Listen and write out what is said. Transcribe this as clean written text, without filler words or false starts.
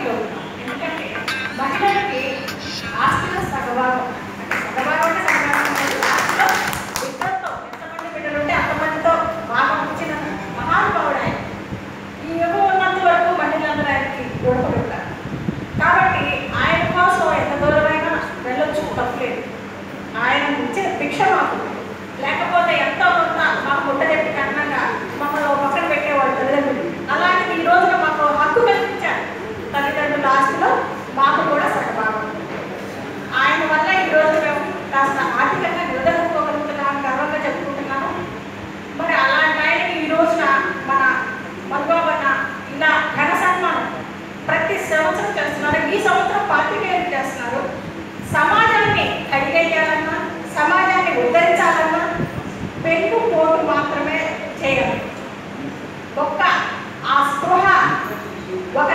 Feel అవుతున్నాం. ఎందుకంటే మహిళలకి ఆస్తిలో సగభాగం, అంటే సగభాగం అంటే సగభాగం ఆస్తిలో బిడ్డలతో ఎంతమంది బిడ్డలు ఉంటే అంతమందితో భాగం ఇచ్చిన మహానుభావుడు ఆయన. ఈ యుగం ఉన్నంత వరకు మహిళలందరూ ఆయనకి గొడవలుంటారు. కాబట్టి ఆయన కోసం ఎంత దూరమైనా వెళ్ళొచ్చు, తప్పలేదు. ఆయన ఇచ్చే భిక్ష మాకు, లేకపోతే ఎంతో కొంత మాకు ముట్ట చెప్పి కన్నంగా మమ్మల్ని పక్కన పెట్టేవాళ్ళు తల్లిదండ్రులు. అలాంటిది ఈ రోజున మాకు హక్కు కల్పించారు. తల్లిదండ్రుల ఆస్తిలో మాకు కూడా సగభాగం. ఆయన వల్ల ఈ రోజు మేము కాస్త ఆర్థికంగా నిలదొక్కుకోగలుగుతున్నామని గర్వంగా చెప్పుకుంటున్నాము. మరి అలాంటి ఆయనకి ఈ రోజున మన మధుబాబన్న ఇలా ఘన సన్మానం ప్రతి సంవత్సరం చేస్తున్నారు. ఈ సంవత్సరం 45 చేస్తున్నారు. సమాజాన్ని కడిగేయాలన్నా, సమాజాన్ని ఉద్ధరించాలన్నా పెన్ను పోటు మాత్రమే చేయాలి. ఒక్క ఆ స్పృహ ఒక